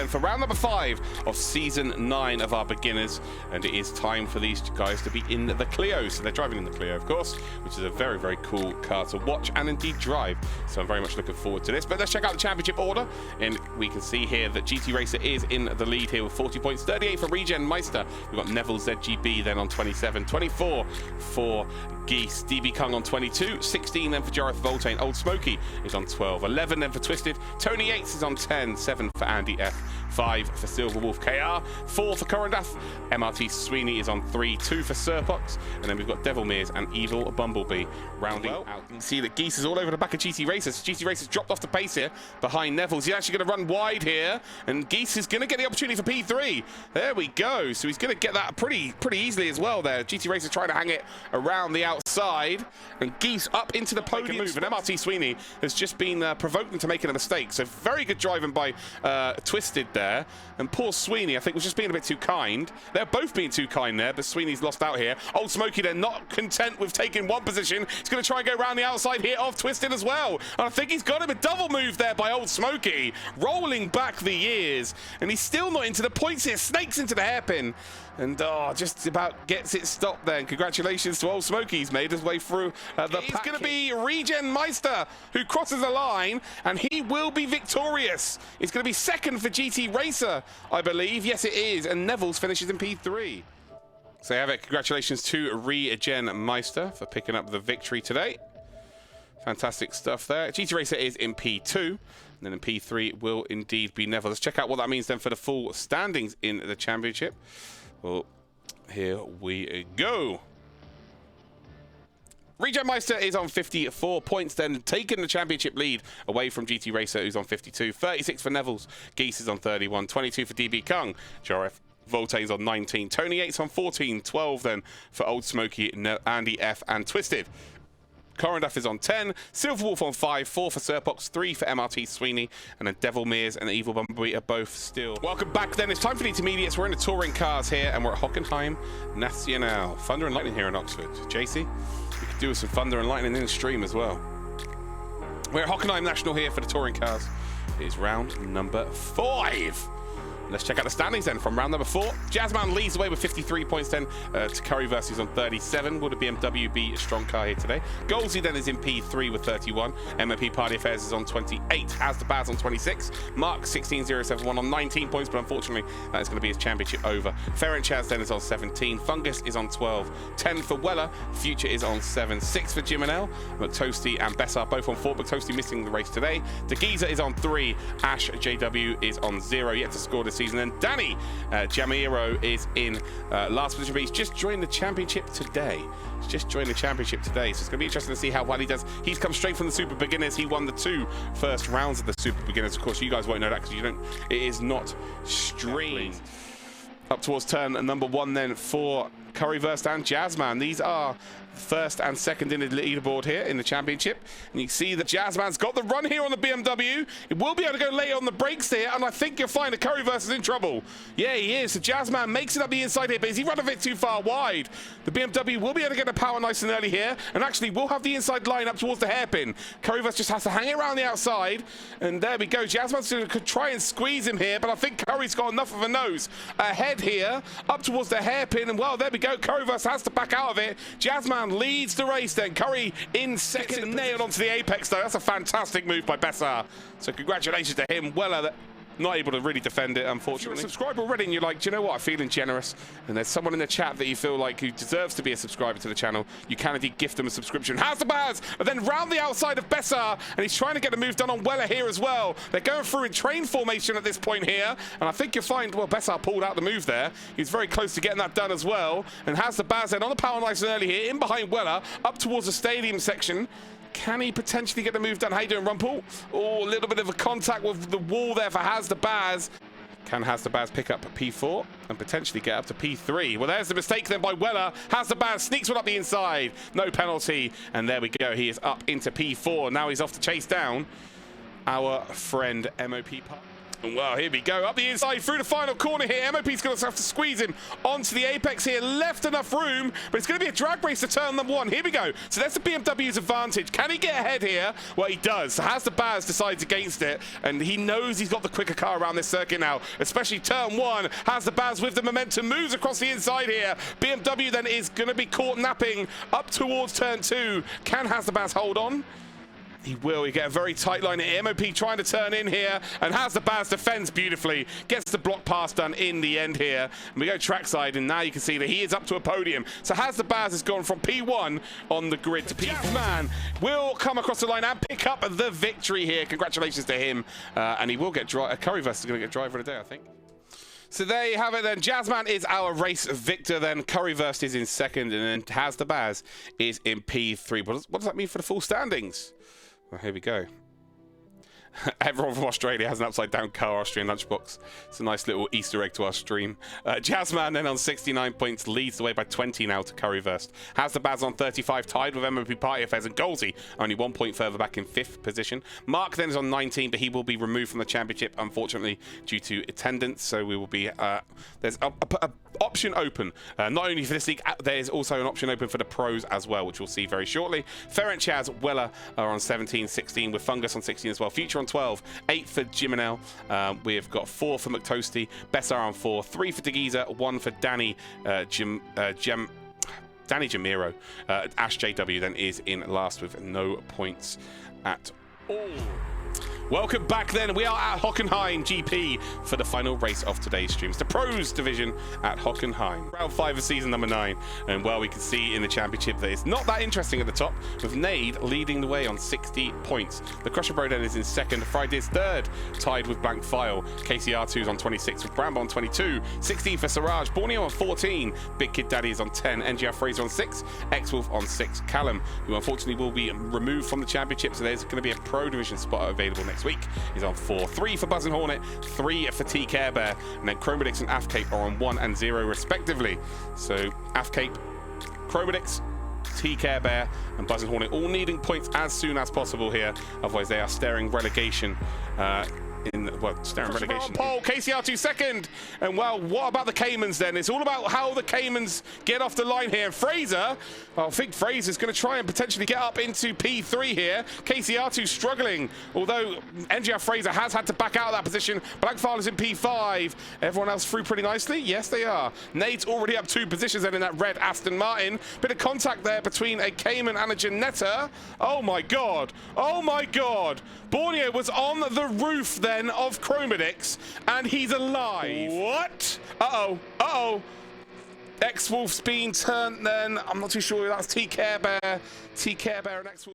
then for round number 5 of season 9 of our beginners, and it is time for these guys to be in the Clio. So they're driving in the Clio, of course, which is a very, very cool car to watch and indeed drive. So I'm very much looking forward to this. But let's check out the championship order, and we can see here that GT Racer is in the lead here with 40 points, 38 for Regen Meister. We've got Neville ZGB then on 27, 24 for Geese, DB Kung on 22, 16 then for Jareth Voltaine, Old Smoky is on 12, 11 then for Twisted, Tony Yates is on 10, 7 for Andy F, 5 for Silver Wolf KR, 4 for Corandath, MRT Sweeney is on 3, 2 for Serpox, and then we've got Devilmeers and Evil Bumblebee rounding out. You can see that Geese is all over the back of GT Racers. GT Racers dropped off the pace here behind Neville's. He's actually going to run wide here, and Geese is going to get the opportunity for P3. There we go. So he's going to get that pretty easily as well there. GT Racers trying to hang it around the outside, and Geese up into the podium move, and MRT Sweeney has just been provoked into making a mistake. So very good driving by Twisted there, and poor Sweeney I think was just being a bit too kind. They're both being too kind there, but Sweeney's lost out here. Old Smoky then not content with taking one position. He's going to try and go around the outside here of Twisted as well, and I think he's got him a double move there by Old Smoky, rolling back the years, and he's still not into the points here. Snakes into the hairpin, and just about gets it stopped there. And congratulations to Old Smoky, he's made his way through the pack. It's going to be Regen Meister who crosses the line, and he will be victorious. It's going to be second for GT Racer, I believe. Yes, it is, and Neville's finishes in P3. So you have it. Congratulations to Regen Meister for picking up the victory today. Fantastic stuff there. GT Racer is in P2, and then in P3 will indeed be Neville. Let's check out what that means then for the full standings in the championship. Well, here we go. Regen Meister is on 54 points, then taking the championship lead away from GT Racer, who's on 52. 36 for Neville's. Geese is on 31. 22 for DB Kung. Jareth Voltaine's on 19. Tony Yates on 14. 12 then for Old Smoky, Andy F, and Twisted. Corandath is on 10, Silver Wolf on 5, 4 for Serpox, 3 for MRT Sweeney, and then Devilmeers and Evil Bumblebee are both still. Welcome back then. It's time for the intermediates. We're in the touring cars here, and we're at Hockenheim Nacional. Thunder and Lightning here in Oxford. JC, we could do with some Thunder and Lightning in the stream as well. We're at Hockenheim National here for the touring cars. It is round number 5. Let's check out the standings then from round number 4. Jazzman leads away with 53 points then to Curry versus on 37. Will the BMW be a strong car here today? Golsey then is in P3 with 31. MOP Party Affairs is on 28. As the Baz on 26. Mark 16071 on 19 points, but unfortunately that is going to be his championship over. Ferrant Chaz then is on 17. Fungus is on 12. 10 for Weller. Future is on 7. 6 for Jim and L. McToasty and Bessar both on 4. McToasty missing the race today. DeGiza is on 3. Ash JW is on 0. Yet to score this season. And Danny Jamiro is in last position, but he's just joined the championship today. So it's going to be interesting to see how well he does. He's come straight from the Super Beginners. He won the 2 first rounds of the Super Beginners. Of course, you guys won't know that because it is not streamed. Up towards turn number 1 then for Curryverse and Jazzman. These are first and second in the leaderboard here in the championship, and you can see that Jazzman's got the run here on the BMW. It will be able to go late on the brakes here, and I think you'll find that Curryverse is in trouble. Yeah, he is. So Jazzman makes it up the inside here, but is he run a bit too far wide? The BMW will be able to get the power nice and early here, and actually will have the inside line up towards the hairpin. Curryverse just has to hang it around the outside, and there we go. Jazzman's going to try and squeeze him here, but I think Curry's got enough of a nose ahead here, up towards the hairpin, and well, there we go. Curryverse has to back out of it. Jazzman leads the race then. Curry in second, nailed onto the apex though. That's a fantastic move by Bessar. So congratulations to him. Weller not able to really defend it, unfortunately. If you're a subscriber already and you're like, do you know what, I'm feeling generous, and there's someone in the chat that you feel like who deserves to be a subscriber to the channel, you can indeed gift them a subscription. How's the Baz? And then round the outside of Bessar, and he's trying to get a move done on Weller here as well. They're going through in train formation at this point here, and I think you'll find, well, Bessar pulled out the move there. He's very close to getting that done as well, and has the Baz then on the power nice and early here, in behind Weller, up towards the stadium section. Can he potentially get the move done? How you doing, Rumpel? Oh, a little bit of a contact with the wall there for Has the Baz. Can Has the Baz pick up P4 and potentially get up to P3? Well, there's the mistake then by Weller. Has the Baz sneaks one up the inside. No penalty. And there we go. He is up into P4. Now he's off to chase down our friend MOP Park. Well, here we go. Up the inside through the final corner here. MOP's going to have to squeeze him onto the apex here. Left enough room, but it's going to be a drag race to turn number 1. Here we go. So that's the BMW's advantage. Can he get ahead here? Well, he does. Has the Baz decides against it, and he knows he's got the quicker car around this circuit now, especially turn 1. Has the Baz with the momentum, moves across the inside here. BMW then is going to be caught napping up towards turn 2. Can Has the Baz hold on? He will. He get a very tight line here. MOP trying to turn in here, and Has the Baz defends beautifully. Gets the block pass done in the end here. And we go trackside, and now you can see that he is up to a podium. So Has the Baz has gone from P1 on the grid to P4. Man will come across the line and pick up the victory here. Congratulations to him. And he will get Curryverse is going to get driver of the day, I think. So there you have it then. Jazzman is our race victor then. Curryverse is in second, and then Has the Baz is in P3. What does that mean for the full standings? Well, here we go. Everyone from Australia has an upside-down car Austrian lunchbox. It's a nice little Easter egg to our stream. Jazzman then on 69 points leads the way by 20 now to Curryverse. Has the Baz on 35, tied with MOP Party Affairs and Golsey, only 1 point further back in 5th position. Mark then is on 19, but he will be removed from the championship, unfortunately, due to attendance. So we will be... there's a option open, not only for this league, there's also an option open for the pros as well, which we'll see very shortly. Ferenc Chaz, Weller are on 17, 16, with Fungus on 16 as well. Future on 12, 8 for Jiminel. We've got 4 for McToasty, Bessar on 4, 3 for DeGiza, 1 for Danny Danny Jamiro. Ash JW then is in last with no points at all. Welcome back then. We are at Hockenheim GP for the final race of today's stream. It's the Pros division at Hockenheim. Round 5 of season number 9. And well, we can see in the championship that it's not that interesting at the top, with Nade leading the way on 60 points. The Crusher Bro then is in second. Friday's third, tied with Blank File. KCR2's on 26 with Brambo on 22. 16 for Siraj. Borneo on 14. Big Kid Daddy is on 10. NGR Fraser on 6. X-Wolf on 6. Callum, who unfortunately will be removed from the championship, so there's going to be a Pro Division spot available next week, is on 4. 3 for Buzz and Hornet, 3 for T Care Bear, and then Chromedix and Afcape are on 1 and 0 respectively. So Afcape, Chromedix, T Care Bear, and Buzz and Hornet all needing points as soon as possible here. Otherwise, they are staring relegation. Staring relegation. Pole, KCR2 second. And well, what about the Caymans then? It's all about how the Caymans get off the line here. Fraser, well, I think Fraser's going to try and potentially get up into P3 here. KCR2 struggling, although NGR Fraser has had to back out of that position. Blackfile is in P5. Everyone else through pretty nicely? Yes, they are. Nate's already up 2 positions then in that red Aston Martin. Bit of contact there between a Cayman and a Janetta. Oh my God. Oh my God. Borneo was on the roof then of Chromedix, and he's alive. What? Uh-oh. Uh-oh. X-Wolf's been turned then. I'm not too sure. That's T Care Bear. T Care Bear and X-Wolf.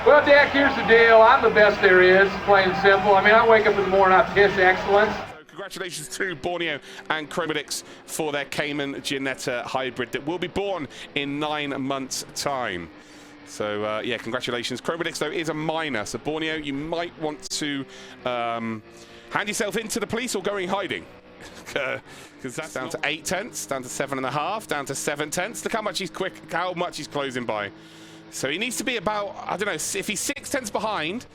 Well, Dak, here's the deal. I'm the best there is, plain and simple. I mean, I wake up in the morning, I piss excellence. Congratulations to Borneo and Chromedix for their Cayman Janetta hybrid that will be born in 9 months' time. So, yeah, congratulations. Chromedix, though, is a minor. So, Borneo, you might want to hand yourself into the police or go in hiding. Because that's down to 8 tenths, down to 7.5, down to 7 tenths. Look how much he's how much he's closing by. So, he needs to be about, I don't know, if he's 6 tenths behind,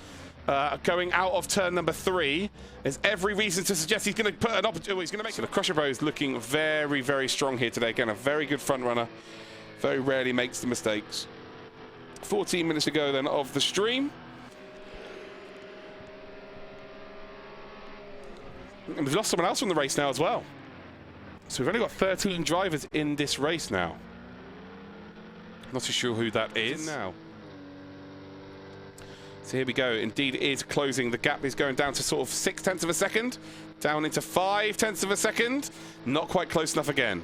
going out of turn number 3, there's every reason to suggest he's going to put an opportunity. He's going to make. So, the Crusher Bro is looking very, very strong here today. Again, a very good front runner. Very rarely makes the mistakes. 14 minutes ago then of the stream. And we've lost someone else from the race now as well. So we've only got 13 drivers in this race now. Not too sure who that is now. So here we go. Indeed, it is closing. The gap is going down to sort of 6 tenths of a second. Down into 5 tenths of a second. Not quite close enough again.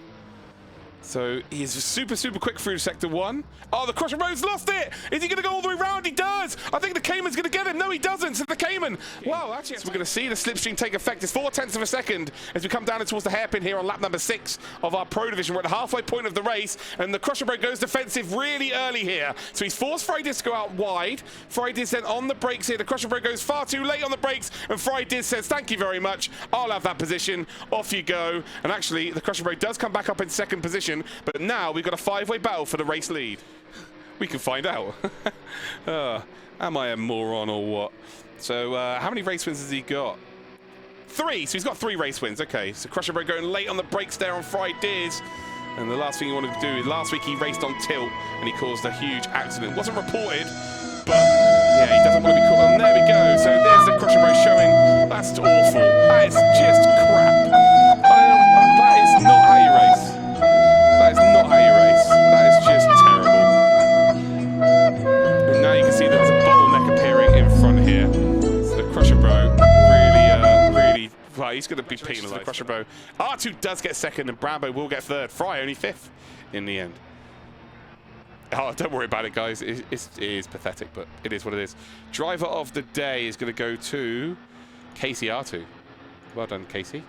So he's super, super quick through sector 1. Oh, the Crusher Bro's lost it! Is he going to go all the way around? He does! I think the Cayman's going to get him. No, he doesn't. So the Cayman. Wow, actually, so we're going to see the slipstream take effect. It's 4 tenths of a second as we come down towards the hairpin here on lap number 6 of our Pro Division. We're at the halfway point of the race, and the Crusher Bro goes defensive really early here. So he's forced Fridiz to go out wide. Fridiz then on the brakes here. The Crusher Bro goes far too late on the brakes, and Fridiz says, thank you very much. I'll have that position. Off you go. And actually, the Crusher Bro does come back up in second position, but now we've got a 5-way battle for the race lead. We can find out. Am I a moron or what? So how many race wins has he got? 3. So he's got 3 race wins. Okay, so Crusher Bro going late on the brakes there on Fridays. And the last thing he wanted to do is last week he raced on tilt and he caused a huge accident. Wasn't reported, but yeah, he doesn't want to be caught. And there we go. So there's the Crusher Bro showing. That's awful. That is just crap. That is not how you race. That is not how you race. That is just terrible. And now you can see there's a bottleneck appearing in front here. So the Crusher Bro really. Well, he's going to be penalised. The Crusher Bro. R2 does get second, and Brambo will get third. Fry only 5th in the end. Oh, don't worry about it, guys. It is pathetic, but it is what it is. Driver of the day is going to go to Casey R2. Well done, Casey.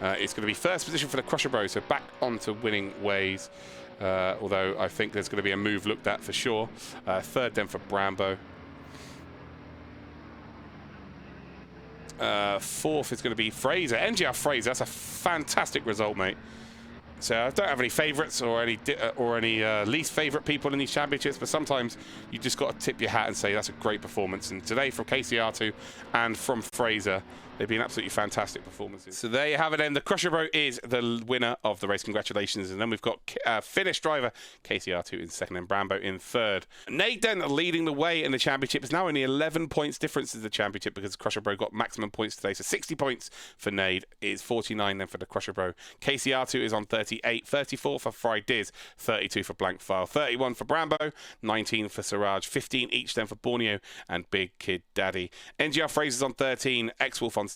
It's going to be first position for the Crusher Bro, so back onto winning ways. Although I think there's going to be a move looked at for sure. Third then for Brambo. 4th is going to be Fraser. NGR Fraser, that's a fantastic result, mate. So I don't have any favourites or any least favourite people in these championships, but sometimes you just got to tip your hat and say that's a great performance. And today from KCR2 and from Fraser, they've been absolutely fantastic performances. So there you have it then. The Crusher Bro is the winner of the race. Congratulations. And then we've got Finnish driver KCR2 in second and Brambo in third. Nate then leading the way in the championship. It's now only 11 points difference in the championship because Crusher Bro got maximum points today. So 60 points for Nade. It's 49 then for the Crusher Bro. KCR2 is on 38, 34 for Fridays, 32 for Blank File, 31 for Brambo, 19 for Siraj, 15 each then for Borneo and Big Kid Daddy. NGR Fraser's on 13, X-Wolf on